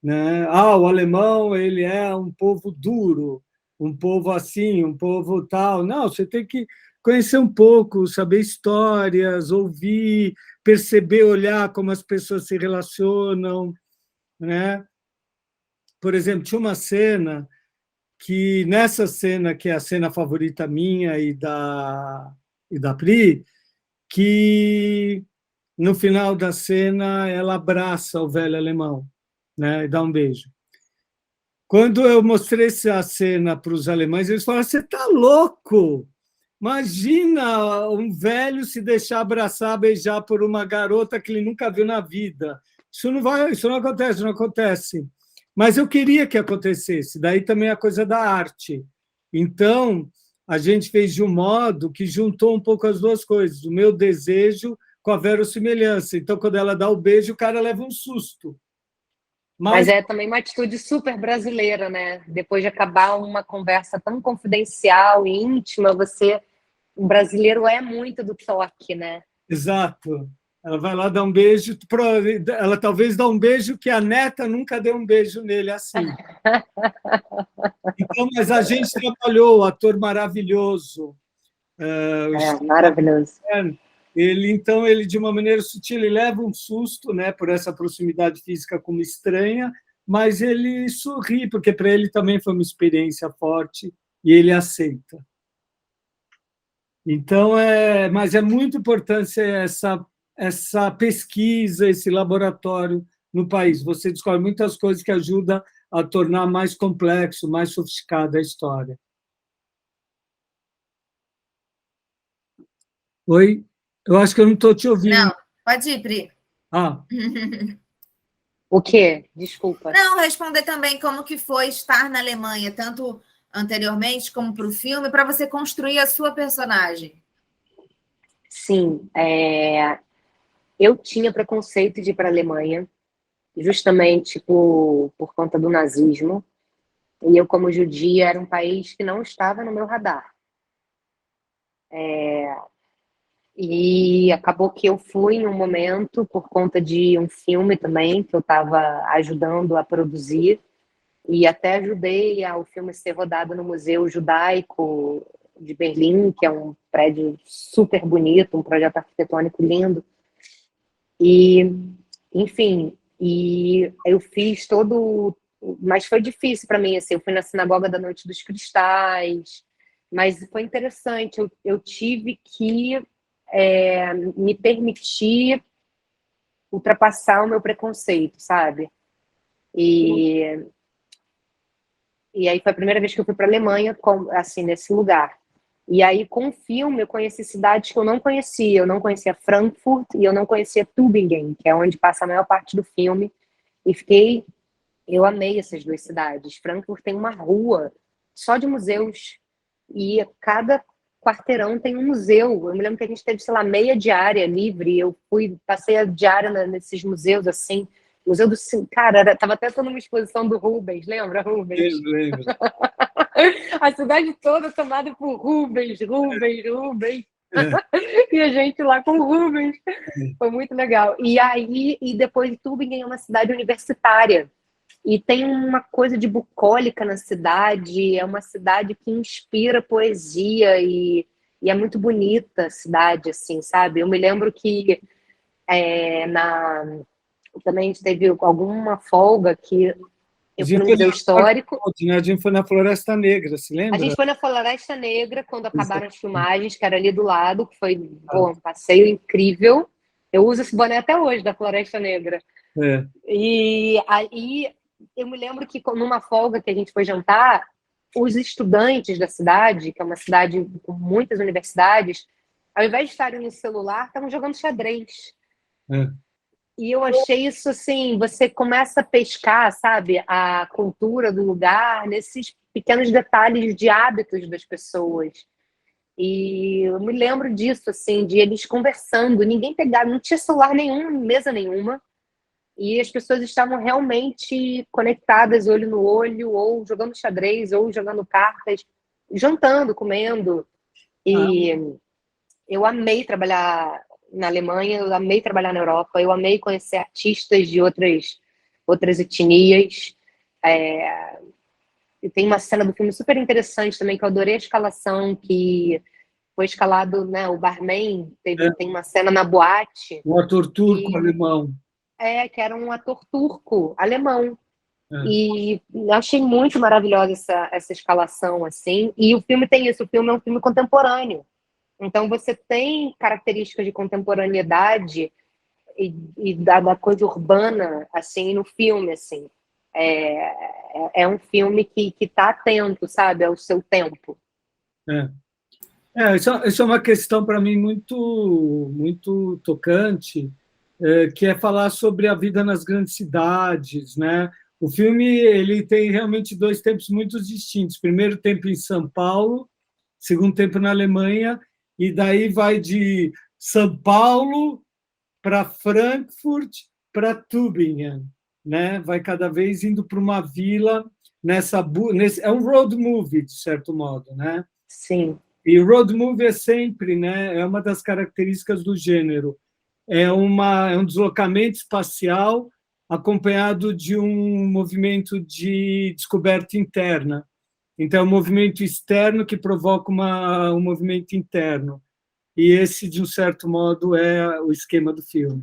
Speaker 2: Né? O alemão ele é um povo duro, um povo assim, um povo tal. Não, você tem que conhecer um pouco, saber histórias, ouvir, perceber, olhar como as pessoas se relacionam. Né? Por exemplo, tinha uma cena que, nessa cena, que é a cena favorita minha e da Pri, que no final da cena ela abraça o velho alemão, né, e dá um beijo. Quando eu mostrei essa cena para os alemães, eles falaram: você está louco? Imagina um velho se deixar abraçar, beijar por uma garota que ele nunca viu na vida. Isso não acontece. Mas eu queria que acontecesse. Daí também a coisa da arte. Então, a gente fez de um modo que juntou um pouco as duas coisas, o meu desejo com a verossimilhança. Então, quando ela dá o beijo, o cara leva um susto.
Speaker 3: Mas é também uma atitude super brasileira, né? Depois de acabar uma conversa tão confidencial e íntima, você o brasileiro é muito do toque, né?
Speaker 2: Exato. Ela vai lá dar um beijo, ela talvez dá um beijo que a neta nunca deu um beijo nele assim. Então, mas a gente trabalhou, o ator maravilhoso.
Speaker 3: Maravilhoso.
Speaker 2: Ele, de uma maneira sutil, ele leva um susto, né, por essa proximidade física como estranha, mas ele sorri, porque para ele também foi uma experiência forte e ele aceita. Então, mas é muito importante essa pesquisa, esse laboratório no país. Você descobre muitas coisas que ajudam a tornar mais complexo, mais sofisticada a história. Oi? Eu acho que eu não estou te ouvindo.
Speaker 1: Não, pode ir, Pri.
Speaker 3: O quê? Desculpa.
Speaker 1: Não, responder também como que foi estar na Alemanha, tanto anteriormente como para o filme, para você construir a sua personagem.
Speaker 3: Sim, eu tinha preconceito de ir para a Alemanha, justamente por conta do nazismo. E eu, como judia, era um país que não estava no meu radar. E acabou que eu fui em um momento, por conta de um filme também, que eu estava ajudando a produzir, e até ajudei ao filme ser rodado no Museu Judaico de Berlim, que é um prédio super bonito, um projeto arquitetônico lindo. E, enfim, eu fiz todo... Mas foi difícil para mim, assim, eu fui na Sinagoga da Noite dos Cristais, mas foi interessante, eu tive que me permitir ultrapassar o meu preconceito, sabe? E aí foi a primeira vez que eu fui para a Alemanha, assim, nesse lugar. E aí, com o filme, eu conheci cidades que eu não conhecia. Eu não conhecia Frankfurt e eu não conhecia Tübingen, que é onde passa a maior parte do filme. E eu amei essas duas cidades. Frankfurt tem uma rua só de museus. E cada quarteirão tem um museu. Eu me lembro que a gente teve, sei lá, meia diária livre. Eu passei a diária nesses museus, assim. Museu do... Cara, tava até toda uma exposição do Rubens, lembra, Rubens?
Speaker 2: Lembro.
Speaker 3: A cidade toda tomada por Rubens. E a gente lá com o Rubens. Foi muito legal. E depois Tübingen é uma cidade universitária. E tem uma coisa de bucólica na cidade. É uma cidade que inspira poesia e é muito bonita a cidade, assim, sabe? Eu me lembro que também a gente teve alguma folga que eu fui no Museu Histórico.
Speaker 2: A gente foi na Floresta Negra, se lembra?
Speaker 3: A gente foi na Floresta Negra quando acabaram as filmagens, que era ali do lado, que foi um passeio incrível. Eu uso esse boné até hoje, da Floresta Negra. E aí eu me lembro que numa folga que a gente foi jantar, os estudantes da cidade, que é uma cidade com muitas universidades, ao invés de estarem no celular, estavam jogando xadrez. E eu achei isso assim, você começa a pescar, sabe, a cultura do lugar nesses pequenos detalhes de hábitos das pessoas. E eu me lembro disso, assim, de eles conversando, ninguém pegava, não tinha celular nenhum, mesa nenhuma, e as pessoas estavam realmente conectadas, olho no olho, ou jogando xadrez, ou jogando cartas, jantando, comendo. E eu amei trabalhar na Alemanha, eu amei trabalhar na Europa, eu amei conhecer artistas de outras etnias. E tem uma cena do filme super interessante também, que eu adorei a escalação, que foi escalado, né, o barman, tem uma cena na boate.
Speaker 2: Um ator turco alemão.
Speaker 3: Que era um ator turco alemão. E eu achei muito maravilhosa essa escalação, assim. E o filme tem isso, o filme é um filme contemporâneo. Então, você tem características de contemporaneidade e da coisa urbana, assim, no filme, assim. É um filme que está atento, sabe, ao seu tempo.
Speaker 2: Isso é uma questão, para mim, muito, muito tocante, que é falar sobre a vida nas grandes cidades, né? O filme ele tem realmente dois tempos muito distintos. Primeiro tempo em São Paulo, segundo tempo na Alemanha, e daí vai de São Paulo para Frankfurt, para Tübingen, né? Vai cada vez indo para uma vila é um road movie, de certo modo, né?
Speaker 3: Sim.
Speaker 2: E road movie é sempre, né? É uma das características do gênero. É um deslocamento espacial acompanhado de um movimento de descoberta interna. Então, é um movimento externo que provoca um movimento interno. E esse, de um certo modo, é o esquema do filme.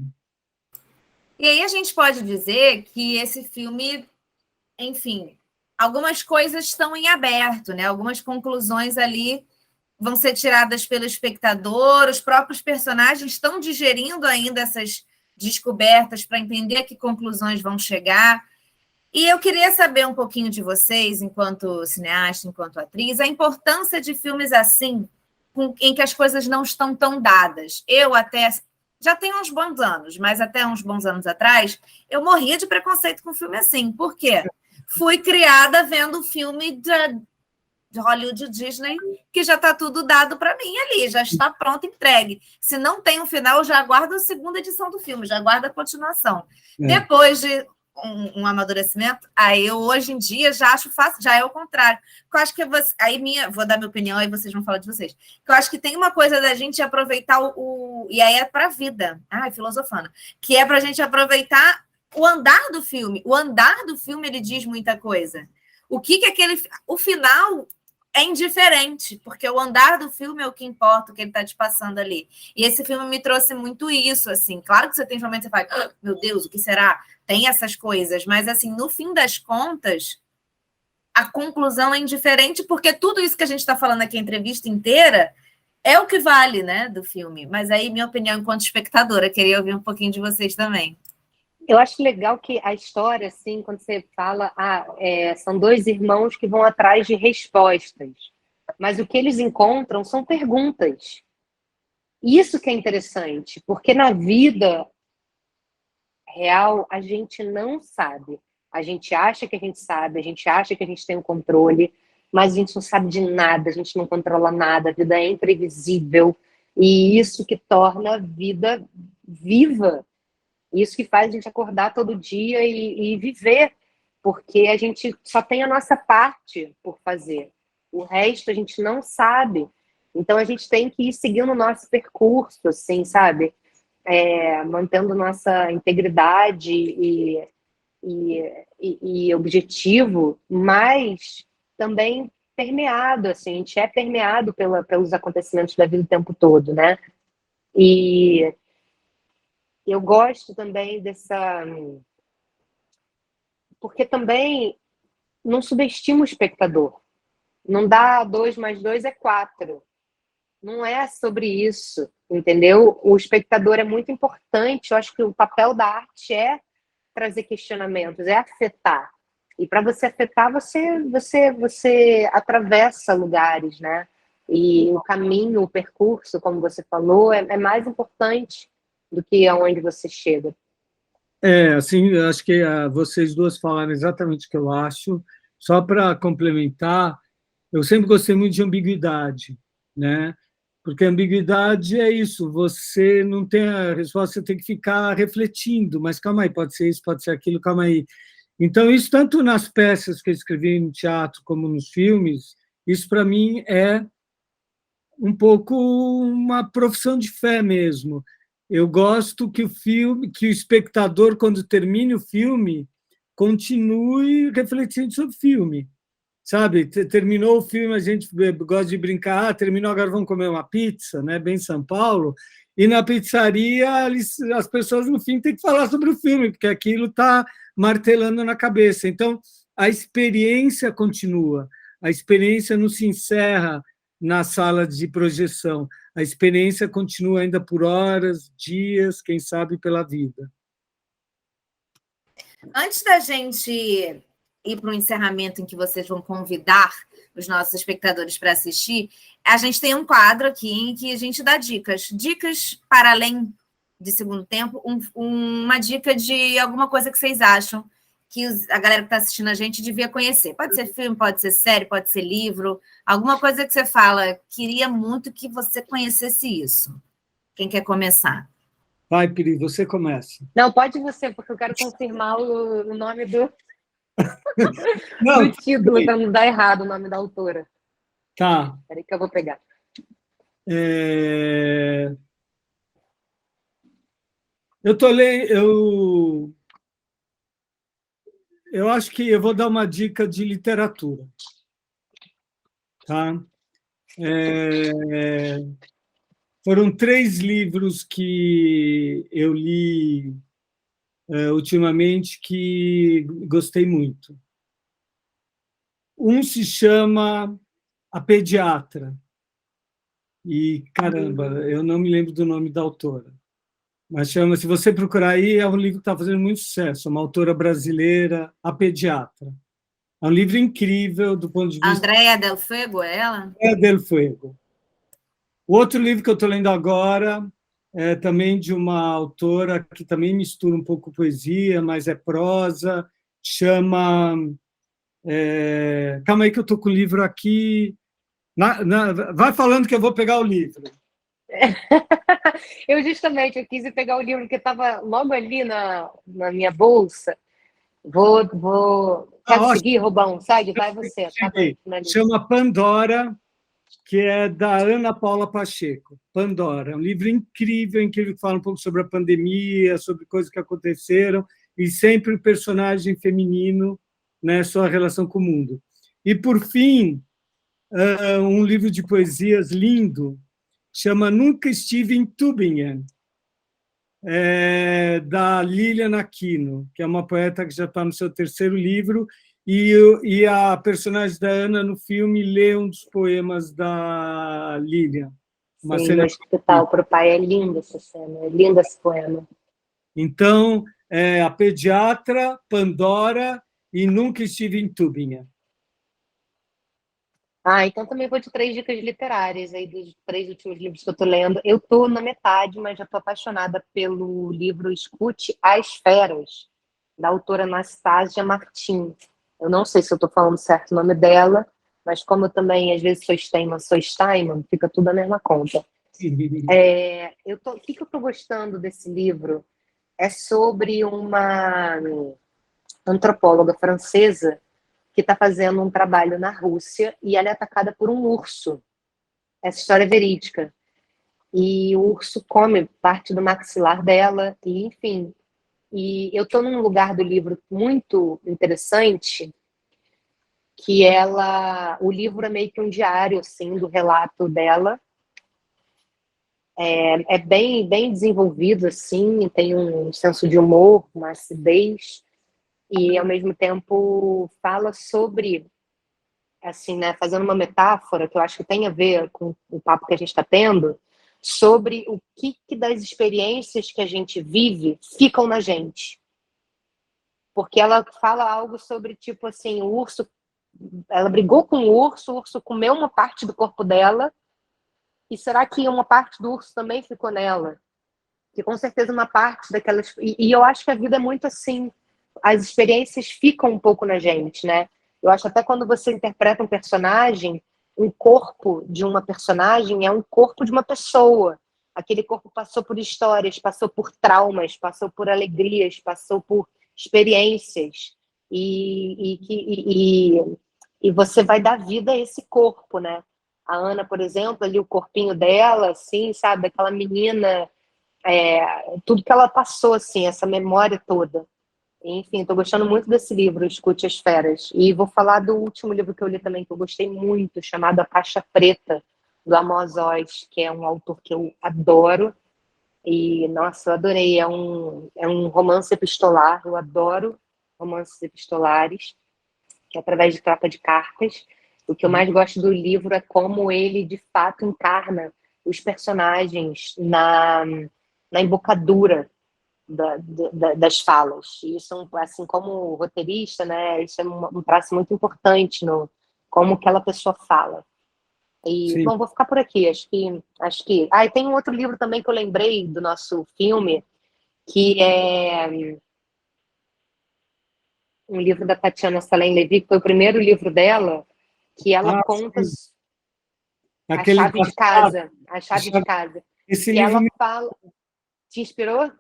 Speaker 1: E aí a gente pode dizer que esse filme, enfim, algumas coisas estão em aberto, né? Algumas conclusões ali vão ser tiradas pelo espectador, os próprios personagens estão digerindo ainda essas descobertas para entender a que conclusões vão chegar. E eu queria saber um pouquinho de vocês, enquanto cineasta, enquanto atriz, a importância de filmes assim, em que as coisas não estão tão dadas. Eu até já tenho uns bons anos, mas até uns bons anos atrás, eu morria de preconceito com filme assim. Por quê? Fui criada vendo filme de Hollywood, Disney, que já está tudo dado para mim ali, já está pronto, entregue. Se não tem um final, eu já aguardo a segunda edição do filme, já aguardo a continuação. Depois de um amadurecimento, aí eu hoje em dia já acho fácil, já é o contrário. Eu acho que vou dar minha opinião, aí vocês vão falar de vocês. Eu acho que tem uma coisa da gente aproveitar e aí é para a vida, filosofando, que é para a gente aproveitar o andar do filme. O andar do filme, ele diz muita coisa. O final é indiferente, porque o andar do filme é o que importa, o que ele está te passando ali. E esse filme me trouxe muito isso, assim. Claro que você tem momentos que você fala, meu Deus, o que será? Tem essas coisas, mas, assim, no fim das contas, a conclusão é indiferente, porque tudo isso que a gente está falando aqui, a entrevista inteira, é o que vale, né, do filme. Mas aí, minha opinião enquanto espectadora, queria ouvir um pouquinho de vocês também.
Speaker 3: Eu acho legal que a história, assim, quando você fala, são dois irmãos que vão atrás de respostas, mas o que eles encontram são perguntas. Isso que é interessante, porque na vida real a gente não sabe. A gente acha que a gente sabe, a gente acha que a gente tem o controle, mas a gente não sabe de nada, a gente não controla nada, a vida é imprevisível, e isso que torna a vida viva. Isso que faz a gente acordar todo dia e viver, porque a gente só tem a nossa parte por fazer. O resto a gente não sabe. Então a gente tem que ir seguindo o nosso percurso, assim, sabe? Mantendo nossa integridade e objetivo, mas também permeado, assim, a gente é permeado pelos acontecimentos da vida o tempo todo, né? E eu gosto também porque também não subestima o espectador. Não dá 2 mais 2 é 4. Não é sobre isso, entendeu? O espectador é muito importante. Eu acho que o papel da arte é trazer questionamentos, é afetar. E para você afetar, você atravessa lugares, né? E o caminho, o percurso, como você falou, é mais importante do que aonde você chega.
Speaker 2: Assim, acho que vocês duas falaram exatamente o que eu acho. Só para complementar, eu sempre gostei muito de ambiguidade, né? Porque a ambiguidade é isso, você não tem a resposta, você tem que ficar refletindo, mas calma aí, pode ser isso, pode ser aquilo, calma aí. Então, isso tanto nas peças que eu escrevi no teatro como nos filmes, isso para mim é um pouco uma profissão de fé mesmo. Eu gosto que o espectador, quando termine o filme, continue refletindo sobre o filme. Sabe, terminou o filme, a gente gosta de brincar, terminou, agora vamos comer uma pizza, né? Bem São Paulo, e na pizzaria as pessoas, no fim, têm que falar sobre o filme, porque aquilo está martelando na cabeça. Então, a experiência continua, a experiência não se encerra na sala de projeção, a experiência continua ainda por horas, dias, quem sabe pela vida.
Speaker 1: Antes da gente ir para o encerramento em que vocês vão convidar os nossos espectadores para assistir, a gente tem um quadro aqui em que a gente dá dicas. Dicas para além de segundo tempo, uma dica de alguma coisa que vocês acham que a galera que está assistindo a gente devia conhecer. Pode ser filme, pode ser série, pode ser livro, alguma coisa que você fala, queria muito que você conhecesse isso. Quem quer começar?
Speaker 2: Vai, Piri, você começa.
Speaker 3: Não, pode você, porque eu quero confirmar o nome do título, para não dar errado o nome da autora.
Speaker 2: Tá.
Speaker 3: Espera aí que eu vou pegar.
Speaker 2: Eu tô lendo, eu acho que eu vou dar uma dica de literatura, tá? Foram 3 livros que eu li ultimamente que gostei muito. Um se chama A Pediatra, e, caramba, eu não me lembro do nome da autora, mas chama, se você procurar aí, é um livro que está fazendo muito sucesso, uma autora brasileira, A Pediatra. É um livro incrível do ponto de vista...
Speaker 1: Andréa Del Fuego, é ela?
Speaker 2: Andréa Del Fuego. O outro livro que eu estou lendo agora é também de uma autora que também mistura um pouco poesia, mas é prosa, chama... Calma aí que eu estou com o livro aqui. Vai falando que eu vou pegar o livro.
Speaker 3: Eu justamente quis ir pegar o livro que estava logo ali na minha bolsa. Quer seguir, Rubão? Segue, vai você. Tá,
Speaker 2: chama Pandora, que é da Ana Paula Pacheco. Pandora, um livro incrível, incrível, que fala um pouco sobre a pandemia, sobre coisas que aconteceram, e sempre um personagem feminino, né, sua relação com o mundo. E, por fim, um livro de poesias lindo, chama Nunca Estive em Tübingen, da Lilian Aquino, que é uma poeta que já está no seu 3º livro, e a personagem da Ana no filme lê um dos poemas da Lilian.
Speaker 3: Uma cena hospital para o pai, é linda essa cena, é lindo esse poema.
Speaker 2: Então, A Pediatra, Pandora e Nunca Estive em Tübingen.
Speaker 3: Então também vou de 3 dicas literárias aí dos 3 últimos livros que eu estou lendo. Eu estou na metade, mas já estou apaixonada pelo livro Escute as Feras, da autora Anastasia Martin. Eu não sei se eu estou falando certo o nome dela, mas como eu também, às vezes, sou Steinman, fica tudo a mesma conta. O que eu estou gostando desse livro é sobre uma antropóloga francesa que está fazendo um trabalho na Rússia e ela é atacada por um urso. Essa história é verídica. E o urso come parte do maxilar dela, e enfim. E eu estou num lugar do livro muito interessante, que o livro é meio que um diário, assim, do relato dela. É bem, bem desenvolvido, assim, tem um senso de humor, uma acidez, e ao mesmo tempo fala sobre, assim, né, fazendo uma metáfora que eu acho que tem a ver com o papo que a gente está tendo, sobre o que das experiências que a gente vive ficam na gente. Porque ela fala algo sobre, tipo assim, o urso, ela brigou com o urso comeu uma parte do corpo dela, e será que uma parte do urso também ficou nela? Que com certeza uma parte daquelas... E eu acho que a vida é muito assim, as experiências ficam um pouco na gente, né? Eu acho até quando você interpreta um personagem, um corpo de uma personagem é um corpo de uma pessoa. Aquele corpo passou por histórias, passou por traumas, passou por alegrias, passou por experiências. E você vai dar vida a esse corpo, né? A Ana, por exemplo, ali o corpinho dela, assim, sabe? Aquela menina, tudo que ela passou, assim, essa memória toda. Enfim, estou gostando muito desse livro, Escute as Feras. E vou falar do último livro que eu li também, que eu gostei muito, chamado A Caixa Preta, do Amos Oz, que é um autor que eu adoro. E, nossa, eu adorei. É um romance epistolar, eu adoro romances epistolares, que é através de troca de cartas. O que eu mais gosto do livro é como ele, de fato, encarna os personagens na embocadura das falas. E isso, assim, como roteirista, né, isso é um traço muito importante no como aquela pessoa fala. E,
Speaker 2: Sim.
Speaker 3: bom, vou ficar por aqui. Acho que... e tem um outro livro também que eu lembrei do nosso filme, que é um livro da Tatiana Salem Levy, que foi o primeiro livro dela, que ela conta a chave de casa. A chave de casa.
Speaker 2: Esse
Speaker 3: que
Speaker 2: livro
Speaker 3: ela fala... Te inspirou?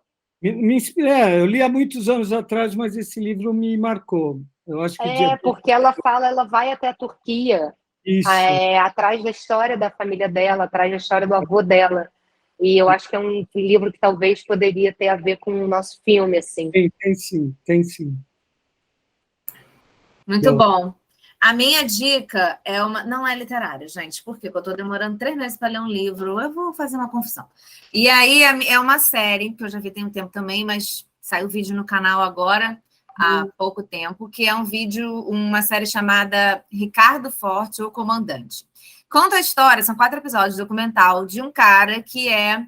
Speaker 2: eu li há muitos anos atrás, mas esse livro me marcou. Eu acho que
Speaker 3: porque ela fala, ela vai até a Turquia
Speaker 2: Isso.
Speaker 3: Atrás da história da família dela, atrás da história do avô dela. E eu acho que é um livro que talvez poderia ter a ver com o nosso filme, assim.
Speaker 2: Tem sim, tem sim.
Speaker 1: Muito bom. A minha dica é uma... Não é literária, gente. Por quê? Porque eu estou demorando 3 meses para ler um livro. Eu vou fazer uma confusão. E aí é uma série, que eu já vi tem um tempo também, mas saiu vídeo no canal agora, há pouco tempo, que é uma série chamada Ricardo Forte, o Comandante. Conta a história, são 4 episódios documental, de um cara que é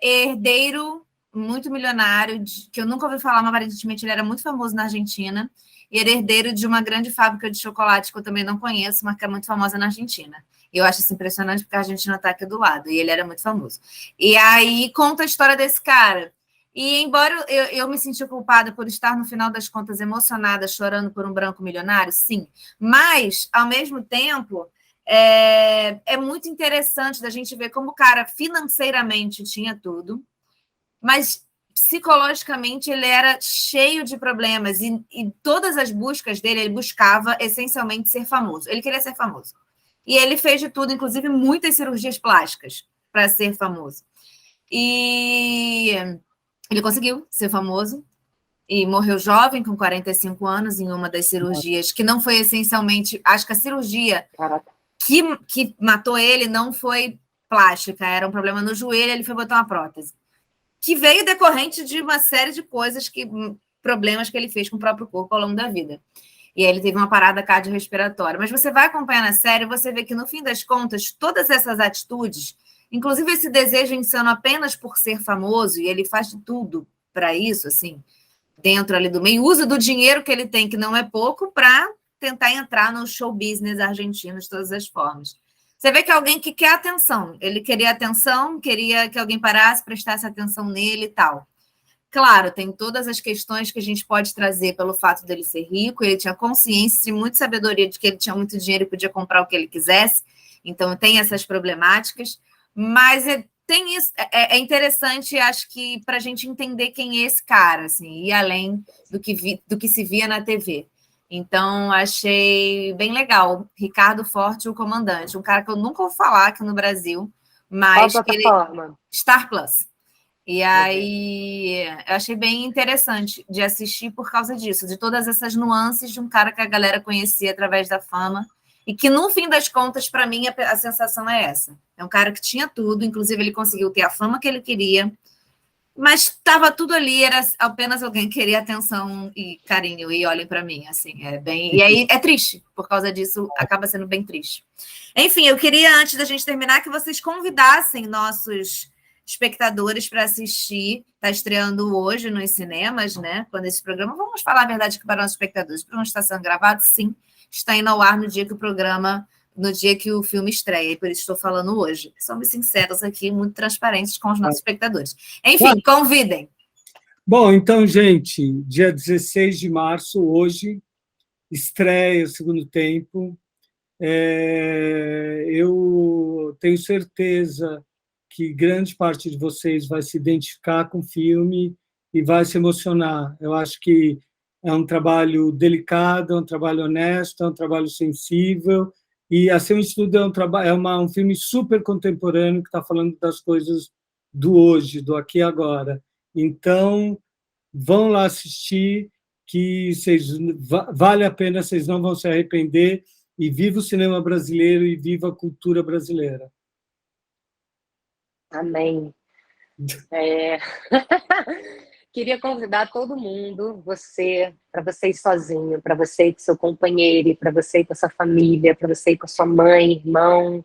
Speaker 1: herdeiro muito milionário, que eu nunca ouvi falar, mas aparentemente ele era muito famoso na Argentina, e era herdeiro de uma grande fábrica de chocolate que eu também não conheço, mas que é muito famosa na Argentina. E eu acho isso impressionante porque a Argentina está aqui do lado, e ele era muito famoso. E aí conta a história desse cara. E embora eu me senti culpada por estar, no final das contas, emocionada, chorando por um branco milionário, sim, mas, ao mesmo tempo, é muito interessante da gente ver como o cara financeiramente tinha tudo, mas psicologicamente ele era cheio de problemas e todas as buscas dele, ele buscava essencialmente ser famoso. Ele queria ser famoso. E ele fez de tudo, inclusive muitas cirurgias plásticas para ser famoso. E ele conseguiu ser famoso e morreu jovem, com 45 anos, em uma das cirurgias, que não foi essencialmente... Acho que a cirurgia que matou ele não foi plástica, era um problema no joelho, ele foi botar uma prótese, que veio decorrente de uma série de coisas, problemas que ele fez com o próprio corpo ao longo da vida. E aí ele teve uma parada cardiorrespiratória. Mas você vai acompanhando a série, você vê que, no fim das contas, todas essas atitudes, inclusive esse desejo insano apenas por ser famoso, e ele faz de tudo para isso, assim, dentro ali do meio, usa do dinheiro que ele tem, que não é pouco, para tentar entrar no show business argentino de todas as formas. Você vê que é alguém que quer atenção. Ele queria atenção, queria que alguém parasse, prestasse atenção nele e tal. Claro, tem todas as questões que a gente pode trazer pelo fato dele ser rico, ele tinha consciência e muita sabedoria de que ele tinha muito dinheiro e podia comprar o que ele quisesse, então tem essas problemáticas, mas tem isso, é interessante, acho que, para a gente entender quem é esse cara, assim, e além do que se via na TV. Então, achei bem legal. Ricardo Forte, o Comandante, um cara que eu nunca ouvi falar aqui no Brasil, mas
Speaker 3: qual plataforma?
Speaker 1: Star Plus. E aí, eu achei bem interessante de assistir por causa disso, de todas essas nuances de um cara que a galera conhecia através da fama, e que, no fim das contas, para mim, a sensação é essa. É um cara que tinha tudo, inclusive ele conseguiu ter a fama que ele queria, mas estava tudo ali, era apenas alguém que queria atenção e carinho, e olhem para mim, assim, e aí é triste, por causa disso, acaba sendo bem triste. Enfim, eu queria, antes da gente terminar, que vocês convidassem nossos espectadores para assistir, está estreando hoje nos cinemas, né, quando esse programa, vamos falar a verdade aqui para nossos espectadores, o programa está sendo gravado, sim, está indo ao ar no dia que o filme estreia, e por isso estou falando hoje. Somos sinceros aqui, muito transparentes com os nossos espectadores. Enfim, convidem.
Speaker 2: Bom, então, gente, dia 16 de março, hoje, estreia o segundo tempo. Eu tenho certeza que grande parte de vocês vai se identificar com o filme e vai se emocionar. Eu acho que é um trabalho delicado, é um trabalho honesto, é um trabalho sensível, e, acima de tudo, um filme super contemporâneo que está falando das coisas do hoje, do aqui e agora. Então, vão lá assistir, que vale a pena, vocês não vão se arrepender, e viva o cinema brasileiro e viva a cultura brasileira.
Speaker 3: Amém. Queria convidar todo mundo, para você ir sozinho, para você ir com seu companheiro, para você ir com a sua família, para você ir com a sua mãe, irmão,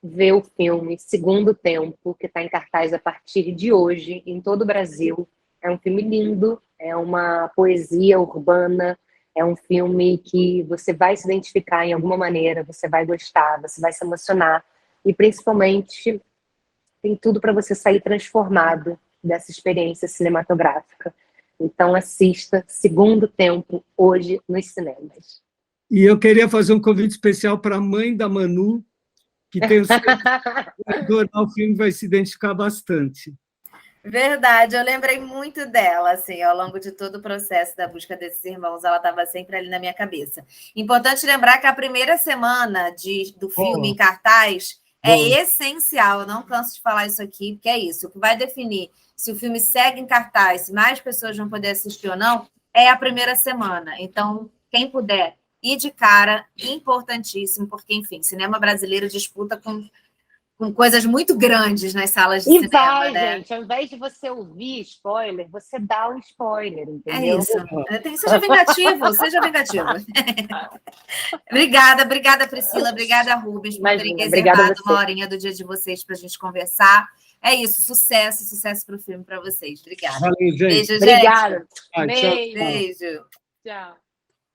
Speaker 3: ver o filme Segundo Tempo, que está em cartaz a partir de hoje, em todo o Brasil. É um filme lindo, é uma poesia urbana, é um filme que você vai se identificar em alguma maneira, você vai gostar, você vai se emocionar, e principalmente tem tudo para você sair transformado dessa experiência cinematográfica. Então, assista Segundo Tempo hoje nos cinemas.
Speaker 2: E eu queria fazer um convite especial para a mãe da Manu, que tem o filme, vai se identificar bastante.
Speaker 1: Verdade, eu lembrei muito dela, assim, ao longo de todo o processo da busca desses irmãos, ela estava sempre ali na minha cabeça. Importante lembrar que a primeira semana do filme em cartaz é essencial, eu não canso de falar isso aqui, porque é isso, o que vai definir se o filme segue em cartaz, se mais pessoas vão poder assistir ou não, é a primeira semana. Então, quem puder ir de cara, importantíssimo, porque, enfim, cinema brasileiro disputa com coisas muito grandes nas salas de
Speaker 3: E
Speaker 1: cinema,
Speaker 3: vai,
Speaker 1: né?
Speaker 3: gente, ao invés de você ouvir spoiler, você dá o spoiler,
Speaker 1: É
Speaker 3: entendeu?
Speaker 1: isso. Seja vingativo, seja vingativo. Obrigada, Priscila. Obrigada, Rubens, por terem
Speaker 3: Imagina, obrigada a
Speaker 1: reservado uma
Speaker 3: você.
Speaker 1: horinha do dia de vocês para a gente conversar. É isso, sucesso para o filme para vocês. Obrigada.
Speaker 2: Valeu, gente.
Speaker 1: Beijo, gente.
Speaker 3: Obrigada.
Speaker 2: Tchau.
Speaker 3: Beijo.
Speaker 1: Beijo.
Speaker 3: Tchau.